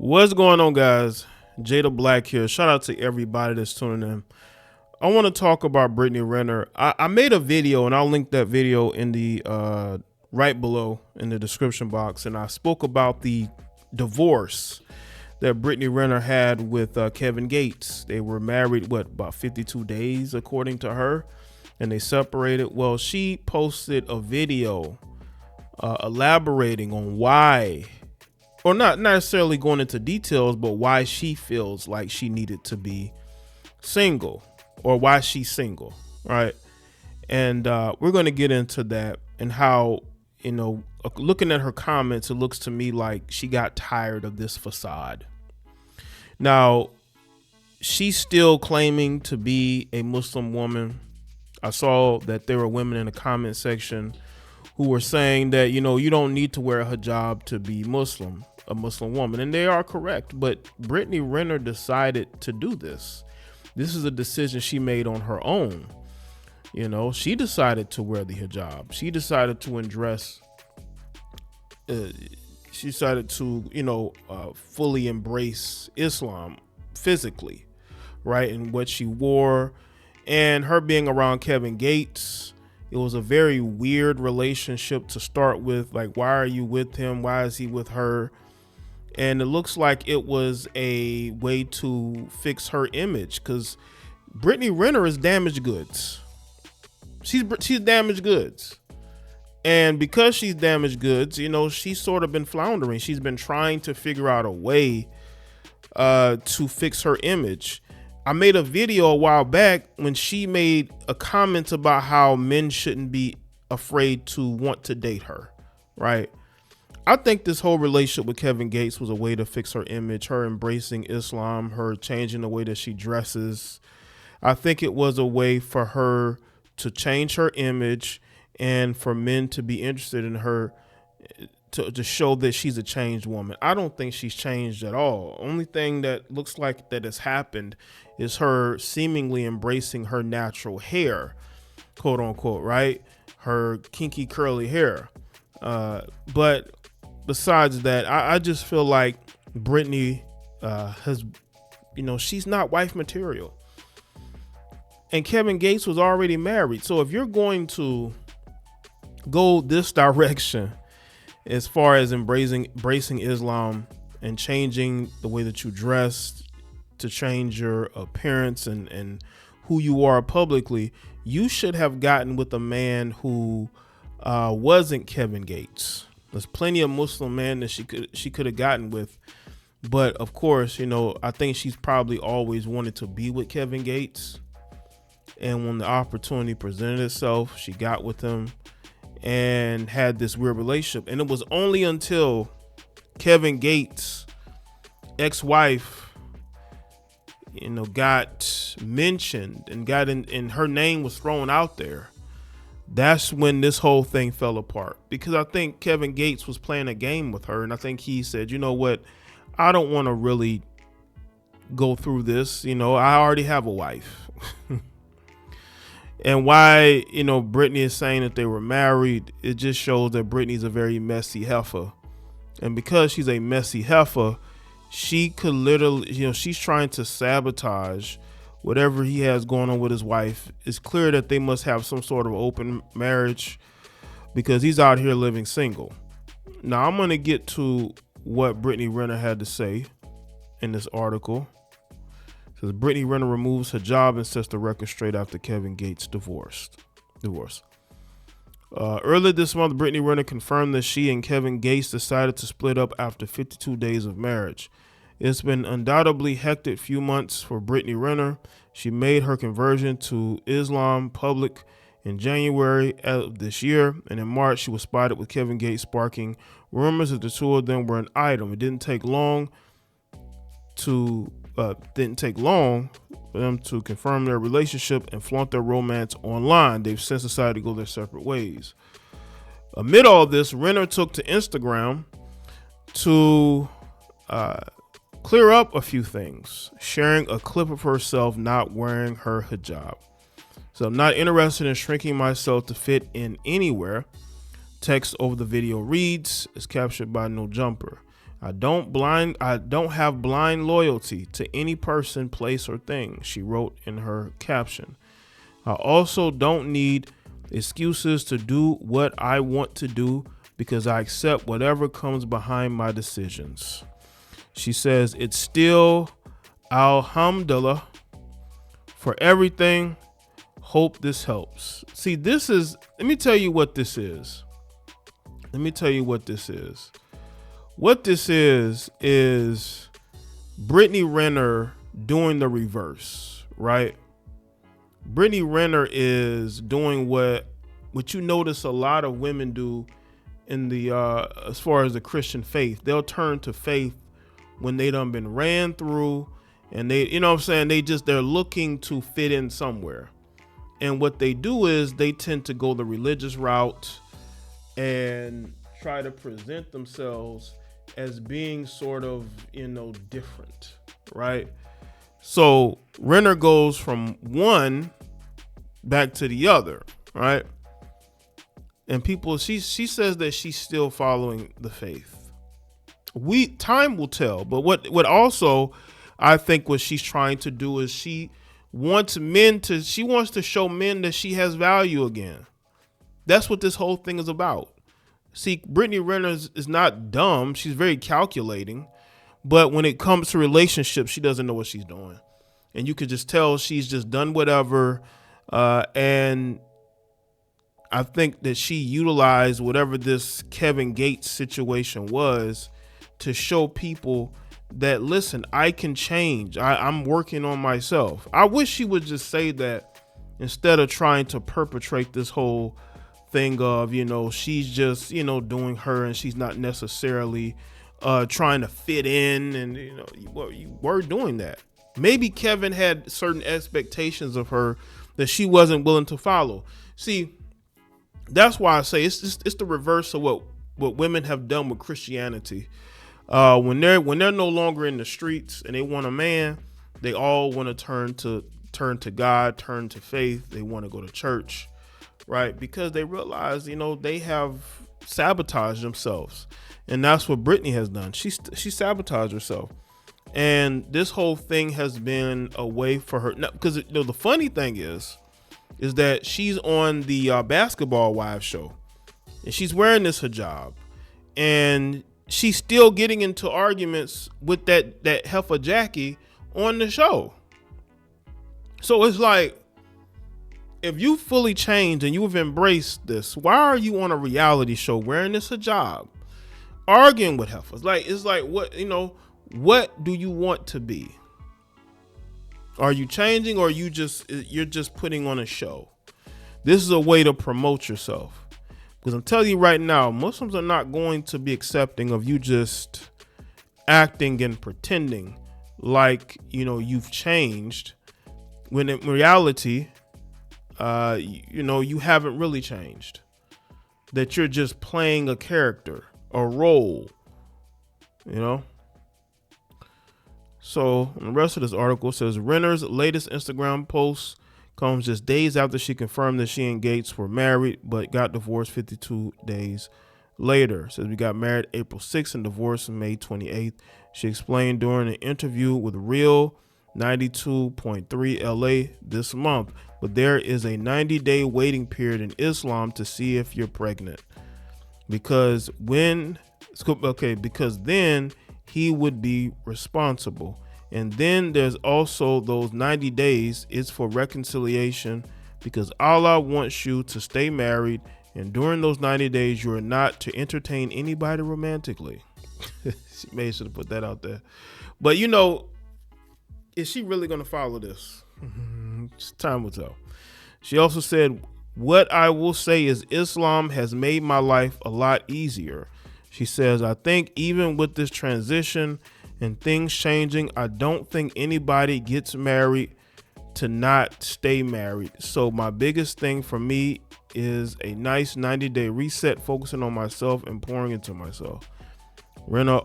What's going on, guys? Jada Black here. Shout out to everybody that's tuning in. I want to talk about Brittany Renner. I made a video, and I'll link that video in the right below in the description box. And I spoke about the divorce that Brittany Renner had with Kevin Gates. They were married, about 52 days, according to her, and they separated. Well, she posted a video elaborating on why, or not necessarily going into details, but why she feels like she needed to be single, or why she's single, right? And we're going to get into that and how, looking at her comments, it looks to me like she got tired of this facade. Now, she's still claiming to be a Muslim woman. I saw that there were women in the comment section who were saying that, you don't need to wear a hijab to be Muslim, a Muslim woman. And they are correct. But Brittany Renner decided to do this. This is a decision she made on her own. She decided to wear the hijab. She decided to undress. She decided to, fully embrace Islam physically, right? And what she wore, and her being around Kevin Gates. It was a very weird relationship to start with. Like, why are you with him? Why is he with her? And it looks like it was a way to fix her image, because Brittany Renner is damaged goods. She's damaged goods. And because she's damaged goods, she's sort of been floundering. She's been trying to figure out a way to fix her image. I made a video a while back when she made a comment about how men shouldn't be afraid to want to date her, right? I think this whole relationship with Kevin Gates was a way to fix her image, her embracing Islam, her changing the way that she dresses. I think it was a way for her to change her image and for men to be interested in her, to show that she's a changed woman. I don't think she's changed at all. Only thing that looks like that has happened is her seemingly embracing her natural hair, quote unquote, right? Her kinky curly hair. But besides that, I just feel like Brittany has, she's not wife material. And Kevin Gates was already married. So if you're going to go this direction, as far as embracing Islam and changing the way that you dress to change your appearance and who you are publicly, you should have gotten with a man who wasn't Kevin Gates. There's plenty of Muslim men that she could have gotten with, but of course, I think she's probably always wanted to be with Kevin Gates, and when the opportunity presented itself, she got with him and had this weird relationship. And it was only until Kevin Gates' ex-wife, got mentioned and got in, and her name was thrown out there, that's when this whole thing fell apart. Because I think Kevin Gates was playing a game with her, and I think he said, you know what, I don't want to really go through this. I already have a wife. And why, Brittany is saying that they were married, it just shows that Brittany's a very messy heifer. And because she's a messy heifer, she could literally, she's trying to sabotage whatever he has going on with his wife. It's clear that they must have some sort of open marriage, because he's out here living single. Now, I'm going to get to what Brittany Renner had to say in this article. It says Brittany Renner removes hijab and sets the record straight after Kevin Gates divorce. Earlier this month, Brittany Renner confirmed that she and Kevin Gates decided to split up after 52 days of marriage. It's been undoubtedly hectic few months for Brittany Renner. She made her conversion to Islam public in January of this year, and in March she was spotted with Kevin Gates, sparking rumors that the two of them were an item. It didn't take long for them to confirm their relationship and flaunt their romance online. They've since decided to go their separate ways. Amid all this, Renner took to Instagram to clear up a few things, sharing a clip of herself not wearing her hijab. So, I'm not interested in shrinking myself to fit in anywhere. Text over the video reads, is captured by No Jumper. I don't have blind loyalty to any person, place, or thing, she wrote in her caption. I also don't need excuses to do what I want to do because I accept whatever comes behind my decisions. She says, it's still alhamdulillah for everything. Hope this helps. See, let me tell you what this is. What this is Brittany Renner doing the reverse, right? Brittany Renner is doing what you notice a lot of women do in the as far as the Christian faith. They'll turn to faith when they done been ran through, and they, you know what I'm saying, they're looking to fit in somewhere. And what they do is they tend to go the religious route and try to present themselves as being sort of, different, right? So Renner goes from one back to the other, right? And people, she says that she's still following the faith. Time will tell, but what also I think what she's trying to do is she wants to show men that she has value again. That's what this whole thing is about. See, Brittany Renner is not dumb. She's very calculating, but when it comes to relationships, she doesn't know what she's doing. And you could just tell she's just done whatever. And I think that she utilized whatever this Kevin Gates situation was to show people that, listen, I can change. I'm working on myself. I wish she would just say that instead of trying to perpetrate this whole thing of, she's just, doing her and she's not necessarily trying to fit in. And, you were doing that. Maybe Kevin had certain expectations of her that she wasn't willing to follow. See, that's why I say it's the reverse of what women have done with Christianity. When they're no longer in the streets and they want a man, they all want to turn to God, turn to faith. They want to go to church, right? Because they realize, they have sabotaged themselves, and that's what Brittany has done. She sabotaged herself, and this whole thing has been a way for her. Because the funny thing is that she's on the Basketball Wives show, and she's wearing this hijab, and she's still getting into arguments with that heifer Jackie on the show. So it's like, if you fully changed and you have embraced this, why are you on a reality show wearing this hijab, arguing with heifers? It's like, what do you want to be? Are you changing, or you're just putting on a show? This is a way to promote yourself. Because I'm telling you right now, Muslims are not going to be accepting of you just acting and pretending like, you've changed, when in reality, you haven't really changed. That you're just playing a character, a role, So the rest of this article says Renner's latest Instagram post comes just days after she confirmed that she and Gates were married but got divorced 52 days later. Says we got married April 6th and divorced May 28th. She explained during an interview with Real 92.3 LA this month, but there is a 90-day waiting period in Islam to see if you're pregnant. Because then he would be responsible. And then there's also those 90 days is for reconciliation, because Allah wants you to stay married, and during those 90 days you are not to entertain anybody romantically. She may should have put that out there. But is she really going to follow this? Time will tell. She also said, what I will say is Islam has made my life a lot easier. She says, I think even with this transition and things changing, I don't think anybody gets married to not stay married. So my biggest thing for me is a nice 90-day reset, focusing on myself and pouring into myself. Renner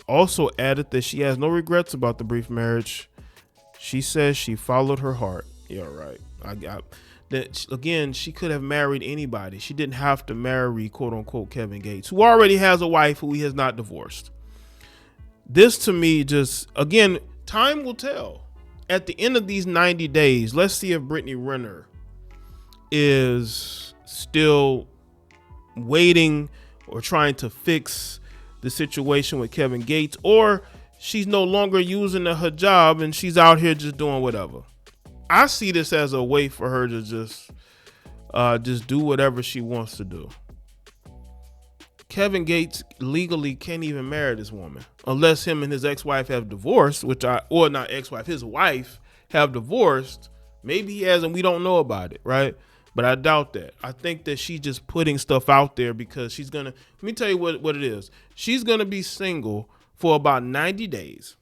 also added that she has no regrets about the brief marriage. She says she followed her heart. Yeah, right. I got that. Again, she could have married anybody. She didn't have to marry, quote unquote, Kevin Gates, who already has a wife who he has not divorced. This to me just, again, time will tell. At the end of these 90 days, let's see if Brittany Renner is still waiting or trying to fix the situation with Kevin Gates, or she's no longer using her job and she's out here just doing whatever. I see this as a way for her to just do whatever she wants to do. Kevin Gates legally can't even marry this woman unless him and his ex-wife have divorced, or not ex-wife, his wife have divorced. Maybe he has and we don't know about it, right? But I doubt that. I think that she's just putting stuff out there because let me tell you what it is. She's gonna be single for about 90 days.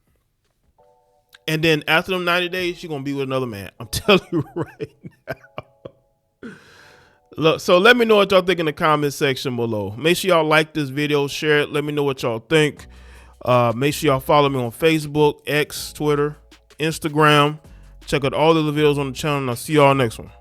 And then after them 90 days, she's gonna be with another man. I'm telling you right now. Look, so let me know what y'all think in the comment section below. Make sure y'all like this video, share it. Let me know what y'all think. Make sure y'all follow me on Facebook, X, Twitter, Instagram. Check out all the videos on the channel, and I'll see y'all next one.